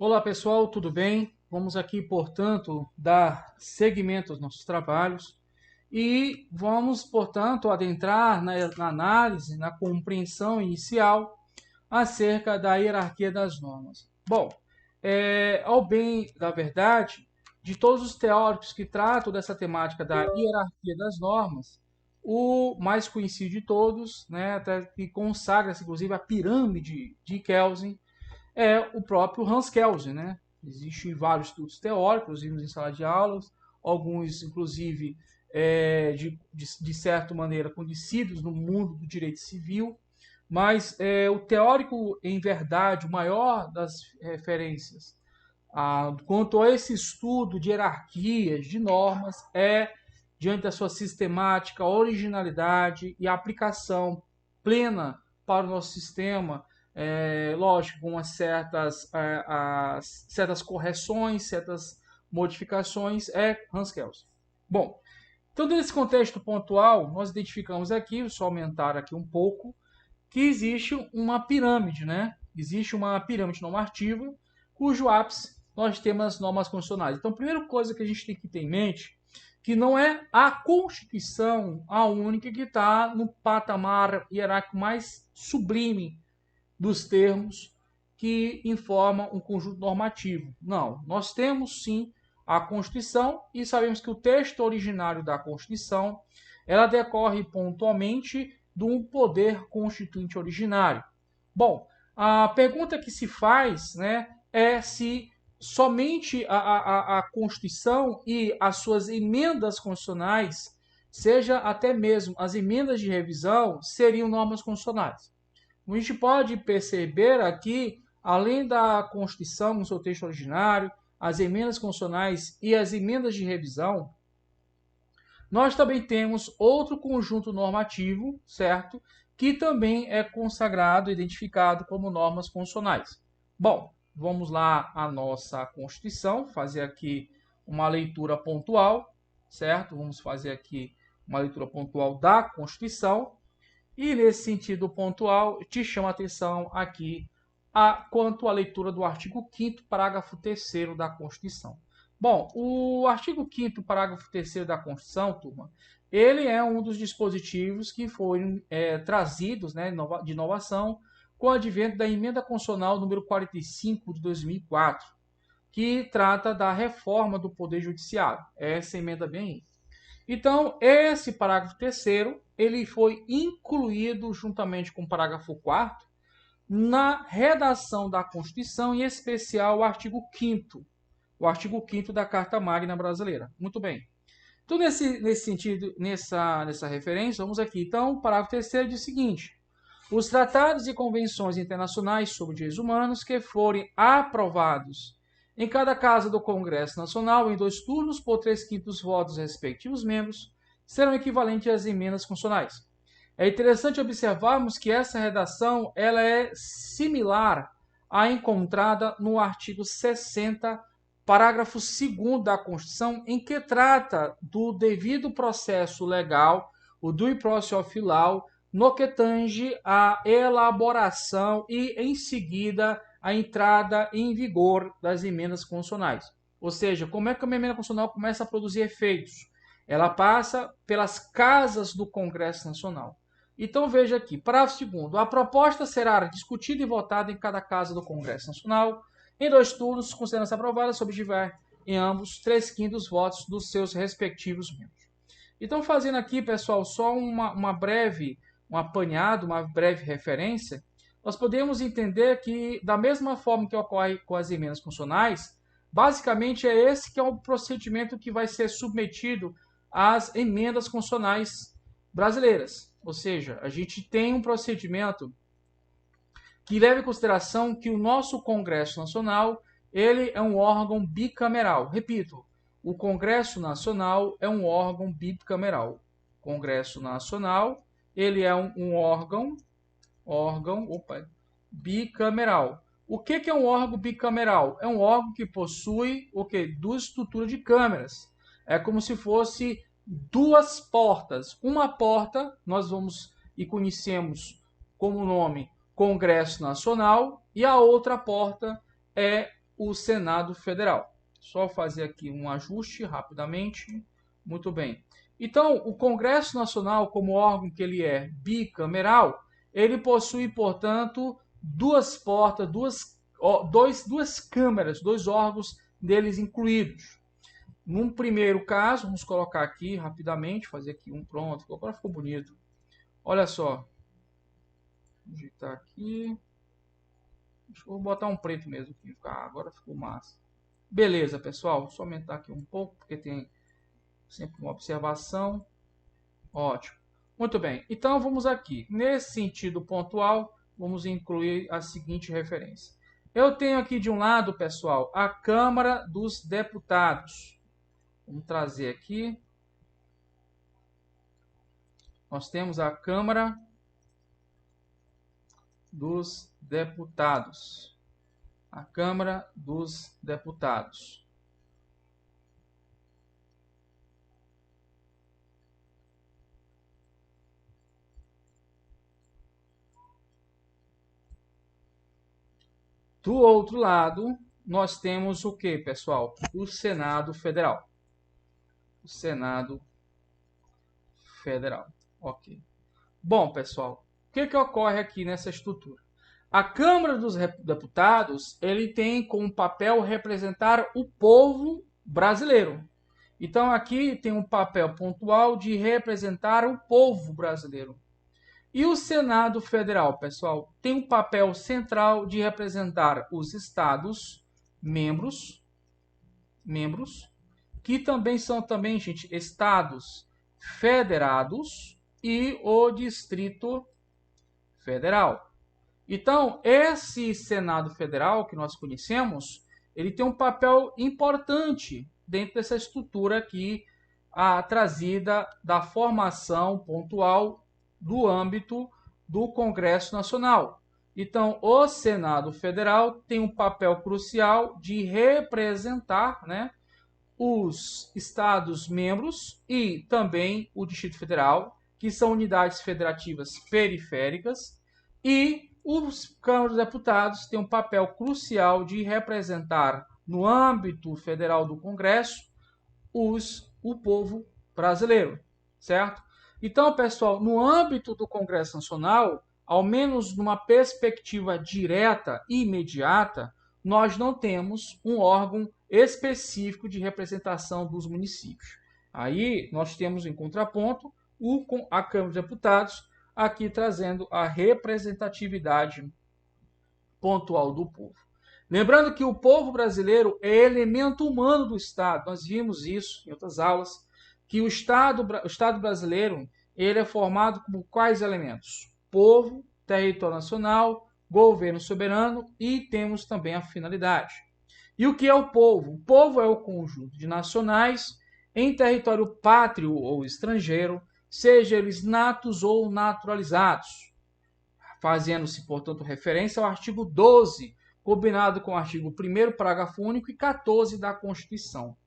Olá pessoal, tudo bem? Vamos aqui, portanto, dar seguimento aos nossos trabalhos e vamos, portanto, adentrar na análise, na compreensão inicial acerca da hierarquia das normas. Bom, ao bem da verdade, de todos os teóricos que tratam dessa temática da hierarquia das normas, o mais conhecido de todos, né, até que consagra-se inclusive a pirâmide de Kelsen, é o próprio Hans Kelsen, né? Existem vários estudos teóricos, vimos em sala de aulas, alguns, inclusive, de certa maneira, conhecidos no mundo do direito civil, mas o teórico, em verdade, o maior das referências quanto a esse estudo de hierarquias, de normas, diante da sua sistemática, originalidade e aplicação plena para o nosso sistema, lógico, com certas correções, certas modificações, é Hans Kelsen. Bom, então, nesse contexto pontual, nós identificamos aqui, só aumentar aqui um pouco, que existe uma pirâmide, né? Existe uma pirâmide normativa, cujo ápice nós temos as normas constitucionais. Então, a primeira coisa que a gente tem que ter em mente que não é a Constituição a única que está no patamar hierárquico mais sublime dos termos que informam um conjunto normativo. Não, nós temos sim a Constituição e sabemos que o texto originário da Constituição ela decorre pontualmente de um poder constituinte originário. Bom, a pergunta que se faz, né, é se somente a Constituição e as suas emendas constitucionais, seja até mesmo as emendas de revisão, seriam normas constitucionais. A gente pode perceber aqui, além da Constituição no seu texto originário, as emendas constitucionais e as emendas de revisão, nós também temos outro conjunto normativo, certo? Que também é consagrado, identificado como normas constitucionais. Bom, vamos lá à nossa Constituição, fazer aqui uma leitura pontual, certo? Vamos fazer aqui uma leitura pontual da Constituição. E nesse sentido pontual, te chamo a atenção aqui quanto à leitura do artigo 5º, parágrafo 3º da Constituição. Bom, o artigo 5º, parágrafo 3º da Constituição, turma, ele é um dos dispositivos que foram trazidos, né, de inovação com o advento da emenda constitucional número 45 de 2004, que trata da reforma do Poder Judiciário. Essa emenda bem aí. Então, esse parágrafo 3º, ele foi incluído juntamente com o parágrafo 4º na redação da Constituição, em especial o artigo 5º, o artigo 5º da Carta Magna Brasileira. Muito bem. Então, nesse sentido, nessa referência, vamos aqui. Então, o parágrafo 3º diz o seguinte: os tratados e convenções internacionais sobre direitos humanos que forem aprovados em cada casa do Congresso Nacional, em 2 turnos por 3/5 votos dos respectivos membros, serão equivalentes às emendas constitucionais. É interessante observarmos que essa redação ela é similar à encontrada no artigo 60, parágrafo 2º da Constituição, em que trata do devido processo legal, o due process of law, no que tange à elaboração e, em seguida, a entrada em vigor das emendas constitucionais. Ou seja, como é que uma emenda constitucional começa a produzir efeitos? Ela passa pelas casas do Congresso Nacional. Então veja aqui, parágrafo 2º. A proposta será discutida e votada em cada casa do Congresso Nacional em 2 turnos, considerando-se aprovada se obtiver em ambos 3/5 votos dos seus respectivos membros. Então, fazendo aqui, pessoal, só um apanhado, uma breve referência, nós podemos entender que, da mesma forma que ocorre com as emendas constitucionais, basicamente é esse que é o procedimento que vai ser submetido às emendas constitucionais brasileiras. Ou seja, a gente tem um procedimento que leva em consideração que o nosso Congresso Nacional ele é um órgão bicameral. Repito, o Congresso Nacional é um órgão bicameral. Congresso Nacional ele é um órgão bicameral. O que é um órgão bicameral? É um órgão que possui o que? 2 estruturas de câmeras. É como se fosse 2 portas. Uma porta nós vamos e conhecemos como nome Congresso Nacional e a outra porta é o Senado Federal. Só fazer aqui um ajuste rapidamente. Muito bem. Então, o Congresso Nacional, como órgão que ele é bicameral, ele possui, portanto, duas portas, duas câmaras, dois órgãos deles incluídos. Num primeiro caso, vamos colocar aqui rapidamente, fazer aqui um pronto, agora ficou bonito. Olha só. Vou digitar aqui. Vou botar um preto mesmo aqui. Agora ficou massa. Beleza, pessoal. Só aumentar aqui um pouco, porque tem sempre uma observação. Ótimo. Muito bem. Então, vamos aqui. Nesse sentido pontual, vamos incluir a seguinte referência. Eu tenho aqui de um lado, pessoal, a Câmara dos Deputados. Vamos trazer aqui. Nós temos a Câmara dos Deputados. A Câmara dos Deputados. Do outro lado, nós temos o que, pessoal? O Senado Federal. O Senado Federal. Ok. Bom, pessoal, o que ocorre aqui nessa estrutura? A Câmara dos Deputados, ele tem como papel representar o povo brasileiro. Então, aqui tem um papel pontual de representar o povo brasileiro. E o Senado Federal, pessoal, tem um papel central de representar os estados membros, que também são gente, estados federados e o Distrito Federal. Então, esse Senado Federal que nós conhecemos, ele tem um papel importante dentro dessa estrutura aqui, trazida da formação pontual do âmbito do Congresso Nacional. Então, o Senado Federal tem um papel crucial de representar, né, os estados membros e também o Distrito Federal, que são unidades federativas periféricas, e os Câmaras dos Deputados têm um papel crucial de representar, no âmbito federal do Congresso, o povo brasileiro, certo? Então, pessoal, no âmbito do Congresso Nacional, ao menos numa perspectiva direta e imediata, nós não temos um órgão específico de representação dos municípios. Aí nós temos em contraponto a Câmara dos Deputados, aqui trazendo a representatividade pontual do povo. Lembrando que o povo brasileiro é elemento humano do Estado. Nós vimos isso em outras aulas, que o Estado brasileiro ele é formado por quais elementos? Povo, território nacional, governo soberano e temos também a finalidade. E o que é o povo? O povo é o conjunto de nacionais em território pátrio ou estrangeiro, seja eles natos ou naturalizados, fazendo-se, portanto, referência ao artigo 12, combinado com o artigo 1º, parágrafo único e 14 da Constituição.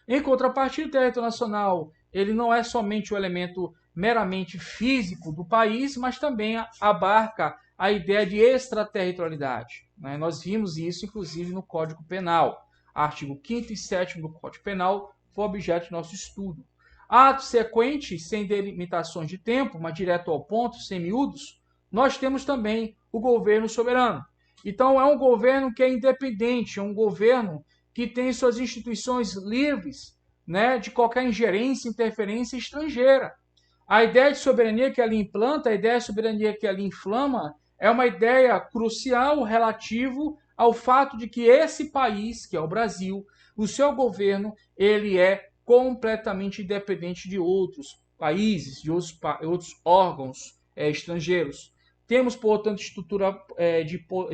Em contrapartida, o território nacional ele não é somente o elemento meramente físico do país, mas também abarca a ideia de extraterritorialidade. Nós vimos isso, inclusive, no Código Penal. Artigo 5º e 7º do Código Penal foi objeto de nosso estudo. Ato sequente, sem delimitações de tempo, mas direto ao ponto, sem miúdos, nós temos também o governo soberano. Então, é um governo que é independente, é um governo que tem suas instituições livres, né, de qualquer ingerência, interferência estrangeira. A ideia de soberania que ali implanta, a ideia de soberania que ali inflama, é uma ideia crucial relativo ao fato de que esse país, que é o Brasil, o seu governo, ele é completamente independente de outros países, de outros órgãos estrangeiros. Temos, portanto, estrutura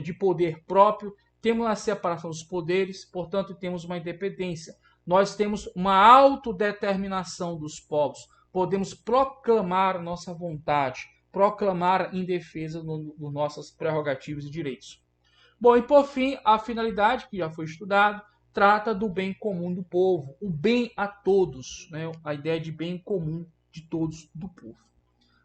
de poder próprio, temos a separação dos poderes, portanto, temos uma independência. Nós temos uma autodeterminação dos povos. Podemos proclamar nossa vontade, proclamar em defesa dos nossas prerrogativas e direitos. Bom, e por fim, a finalidade, que já foi estudado, trata do bem comum do povo, o bem a todos, né? A ideia de bem comum de todos do povo.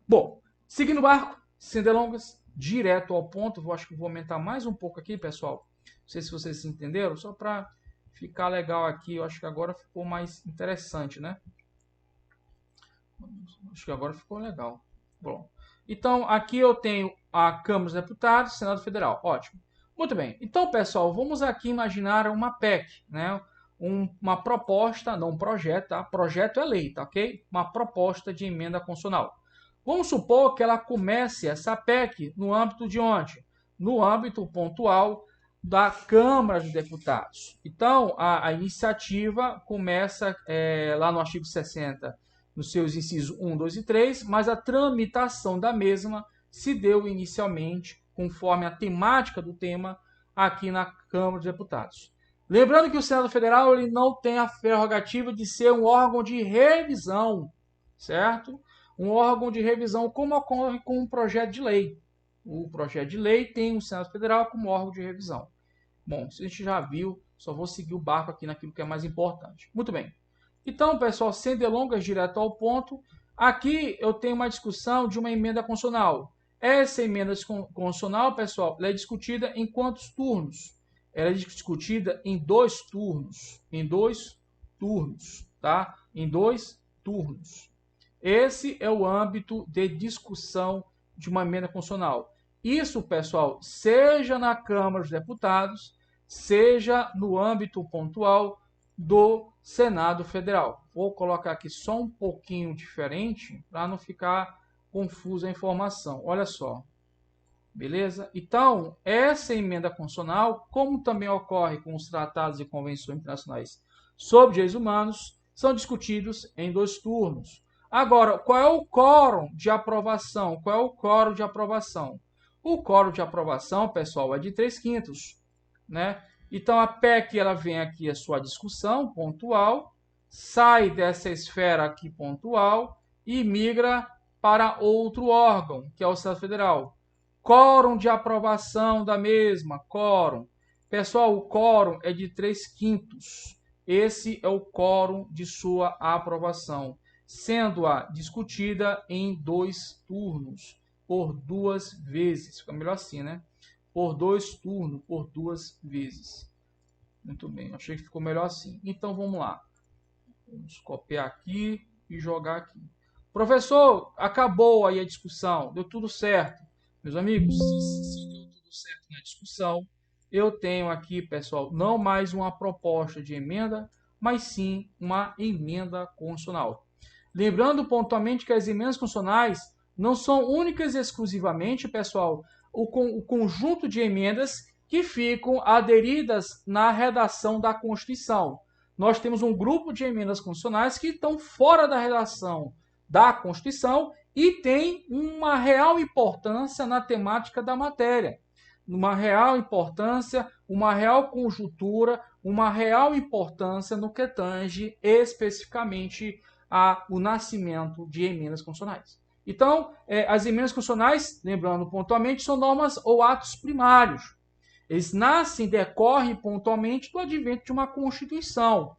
Bom, seguindo o barco, sem delongas, direto ao ponto, acho que vou aumentar mais um pouco aqui, pessoal. sei se vocês entenderam, só para ficar legal aqui, eu acho que agora ficou mais interessante, né? Acho que agora ficou legal. Bom, então aqui eu tenho a Câmara dos Deputados, Senado Federal. Ótimo. Muito bem. Então, pessoal, vamos aqui imaginar uma PEC, né? Uma proposta, não um projeto, tá? Projeto é lei, tá ok? Uma proposta de emenda constitucional. Vamos supor que ela comece essa PEC no âmbito de onde? No âmbito pontual da Câmara dos Deputados. Então, a iniciativa começa lá no artigo 60, nos seus incisos 1, 2 e 3, mas a tramitação da mesma se deu inicialmente, conforme a temática do tema, aqui na Câmara dos Deputados. Lembrando que o Senado Federal ele não tem a prerrogativa de ser um órgão de revisão, certo? Um órgão de revisão como ocorre com um projeto de lei. O projeto de lei tem o Senado Federal como órgão de revisão. Bom, isso a gente já viu, só vou seguir o barco aqui naquilo que é mais importante. Muito bem. Então, pessoal, sem delongas, direto ao ponto, aqui eu tenho uma discussão de uma emenda constitucional. Essa emenda constitucional, pessoal, ela é discutida em quantos turnos? Ela é discutida em 2 turnos. Em 2 turnos, tá? Em 2 turnos. Esse é o âmbito de discussão de uma emenda constitucional. Isso, pessoal, seja na Câmara dos Deputados, seja no âmbito pontual do Senado Federal. Vou colocar aqui só um pouquinho diferente para não ficar confusa a informação. Olha só. Beleza? Então, essa emenda constitucional, como também ocorre com os tratados e convenções internacionais sobre direitos humanos, são discutidos em 2 turnos. Agora, qual é o quórum de aprovação? Qual é o quórum de aprovação? O quórum de aprovação, pessoal, é de 3/5, né? Então, a PEC ela vem aqui a sua discussão pontual, sai dessa esfera aqui pontual e migra para outro órgão, que é o Senado Federal. Quórum de aprovação da mesma, quórum. Pessoal, o quórum é de 3/5. Esse é o quórum de sua aprovação, sendo-a discutida em 2 turnos, por 2 vezes. Fica melhor assim, né? Por 2 turnos, por 2 vezes. Muito bem, achei que ficou melhor assim. Então, vamos lá. Vamos copiar aqui e jogar aqui. Professor, acabou aí a discussão, deu tudo certo. Meus amigos, se deu tudo certo na discussão, eu tenho aqui, pessoal, não mais uma proposta de emenda, mas sim uma emenda constitucional. Lembrando pontualmente que as emendas constitucionais não são únicas e exclusivamente, pessoal, o conjunto de emendas que ficam aderidas na redação da Constituição. Nós temos um grupo de emendas constitucionais que estão fora da redação da Constituição e tem uma real importância na temática da matéria. Uma real importância, uma real conjuntura, uma real importância no que tange especificamente o nascimento de emendas constitucionais. Então, as emendas constitucionais, lembrando pontualmente, são normas ou atos primários. Eles nascem, decorrem pontualmente do advento de uma Constituição.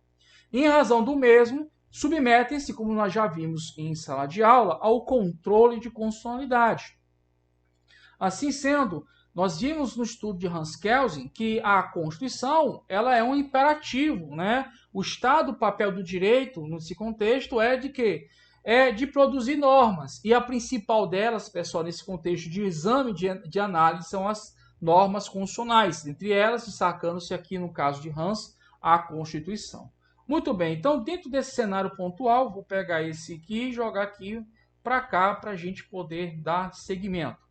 Em razão do mesmo, submetem-se, como nós já vimos em sala de aula, ao controle de constitucionalidade. Assim sendo, nós vimos no estudo de Hans Kelsen que a Constituição ela é um imperativo, né? O Estado, o papel do direito, nesse contexto, é de quê? É de produzir normas. E a principal delas, pessoal, nesse contexto de exame de análise, são as normas constitucionais. Entre elas, destacando-se aqui, no caso de Hans, a Constituição. Muito bem, então dentro desse cenário pontual, vou pegar esse aqui e jogar aqui para cá para a gente poder dar seguimento.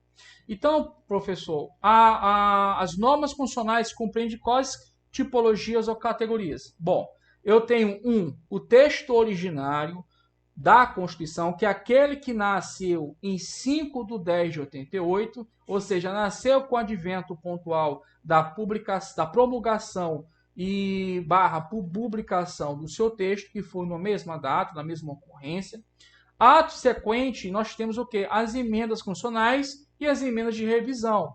Então, professor, as normas constitucionais compreendem quais tipologias ou categorias? Bom, eu tenho o texto originário da Constituição, que é aquele que nasceu em 5 de 10 de 88, ou seja, nasceu com o advento pontual da promulgação e publicação do seu texto, que foi na mesma data, na mesma ocorrência. Ato sequente, nós temos o quê? As emendas constitucionais e as emendas de revisão.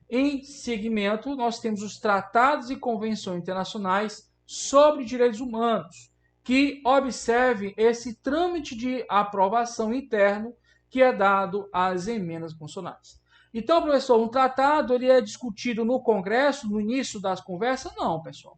Em segmento, nós temos os tratados e convenções internacionais sobre direitos humanos, que observem esse trâmite de aprovação interno que é dado às emendas constitucionais. Então, professor, um tratado ele é discutido no Congresso, no início das conversas? Não, pessoal.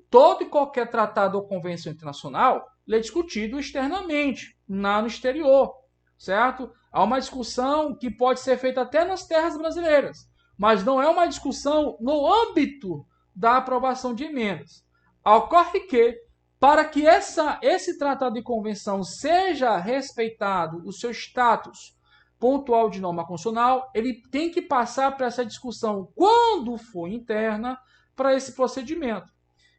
Todo e qualquer tratado ou convenção internacional ele é discutido externamente, no exterior, certo? Há uma discussão que pode ser feita até nas terras brasileiras, mas não é uma discussão no âmbito da aprovação de emendas. Ocorre que, para que esse tratado de convenção seja respeitado, o seu status pontual de norma constitucional, ele tem que passar para essa discussão, quando for interna, para esse procedimento.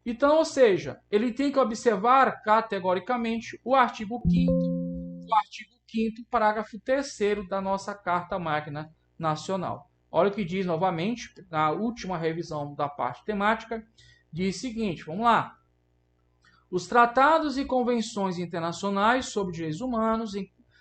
Então, ou seja, ele tem que observar categoricamente o artigo 5º, parágrafo 3º da nossa Carta Magna Nacional. Olha o que diz novamente, na última revisão da parte temática, diz o seguinte, vamos lá. Os tratados e convenções internacionais sobre direitos humanos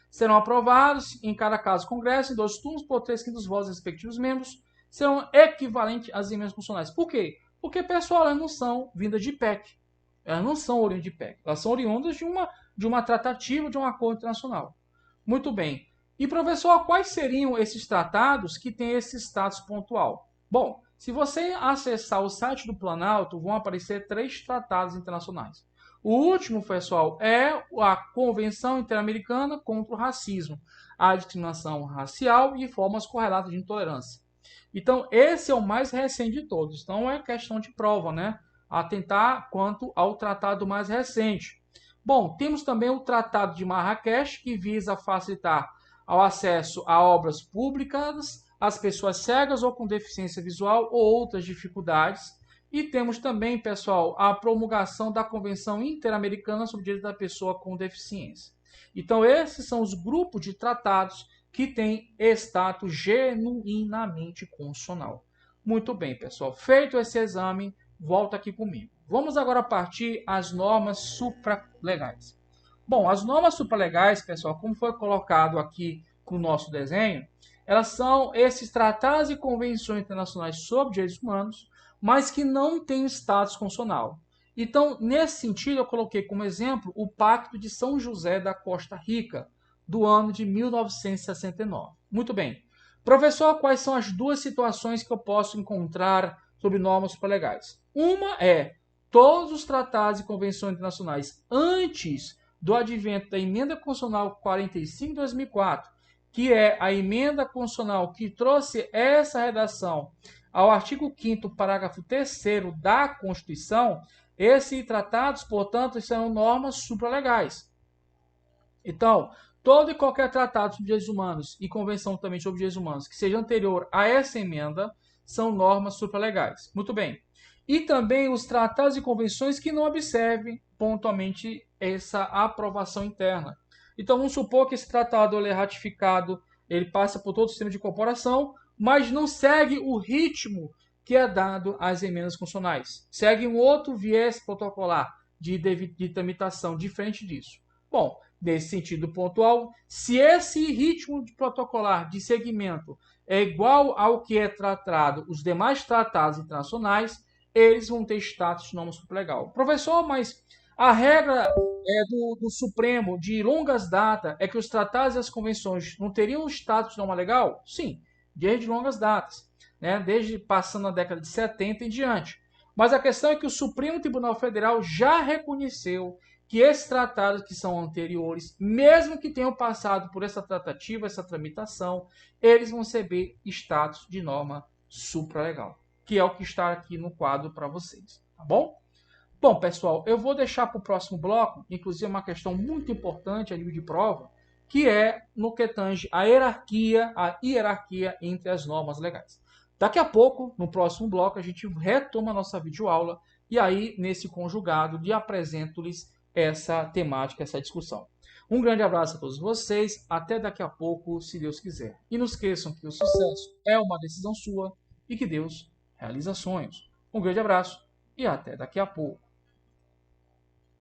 serão aprovados, em cada caso Congresso, em 2 turnos, por 3/5 dos votos dos respectivos membros, serão equivalentes às emendas constitucionais. Por quê? Porque, pessoal, elas não são vindas de PEC. Elas não são oriundas de PEC. Elas são oriundas de uma tratativa, de um acordo internacional. Muito bem. E, professor, quais seriam esses tratados que têm esse status pontual? Bom, se você acessar o site do Planalto, vão aparecer 3 tratados internacionais. O último, pessoal, é a Convenção Interamericana contra o Racismo, a discriminação racial e formas correlatas de intolerância. Então, esse é o mais recente de todos. Então, é questão de prova, né? Atentar quanto ao tratado mais recente. Bom, temos também o Tratado de Marrakech, que visa facilitar o acesso a obras públicas às pessoas cegas ou com deficiência visual ou outras dificuldades. E temos também, pessoal, a promulgação da Convenção Interamericana sobre Direitos da Pessoa com Deficiência. Então, esses são os grupos de tratados que têm status genuinamente constitucional. Muito bem, pessoal. Feito esse exame, volta aqui comigo. Vamos agora partir às normas supralegais. Bom, as normas supralegais, pessoal, como foi colocado aqui com o nosso desenho, elas são esses tratados e convenções internacionais sobre direitos humanos, mas que não têm status constitucional. Então, nesse sentido, eu coloquei como exemplo o Pacto de São José da Costa Rica, do ano de 1969. Muito bem. Professor, quais são as 2 situações que eu posso encontrar sobre normas supralegais? Uma é todos os tratados e convenções internacionais antes do advento da Emenda Constitucional 45 de 2004, que é a emenda constitucional que trouxe essa redação ao artigo 5º, parágrafo 3º da Constituição, esses tratados, portanto, serão normas supralegais. Então, todo e qualquer tratado sobre direitos humanos e convenção também sobre direitos humanos que seja anterior a essa emenda são normas supralegais. Muito bem. E também os tratados e convenções que não observem pontualmente essa aprovação interna. Então, vamos supor que esse tratado ele é ratificado, ele passa por todo o sistema de incorporação, mas não segue o ritmo que é dado às emendas constitucionais. Segue um outro viés protocolar de tramitação diferente disso. Bom, nesse sentido pontual, se esse ritmo de protocolar de segmento é igual ao que é tratado os demais tratados internacionais, eles vão ter status de norma supralegal. Professor, mas a regra do Supremo de longas datas é que os tratados e as convenções não teriam status de norma legal? Sim, desde longas datas, né? Desde passando a década de 70 em diante. Mas a questão é que o Supremo Tribunal Federal já reconheceu que esses tratados que são anteriores, mesmo que tenham passado por essa tratativa, essa tramitação, eles vão receber status de norma supralegal, que é o que está aqui no quadro para vocês, tá bom? Bom, pessoal, eu vou deixar para o próximo bloco, inclusive uma questão muito importante a nível de prova, que é no que tange a hierarquia entre as normas legais. Daqui a pouco, no próximo bloco, a gente retoma a nossa videoaula e aí, nesse conjugado, apresento-lhes essa temática, essa discussão. Um grande abraço a todos vocês, até daqui a pouco, se Deus quiser. E não esqueçam que o sucesso é uma decisão sua e que Deus realiza sonhos. Um grande abraço e até daqui a pouco.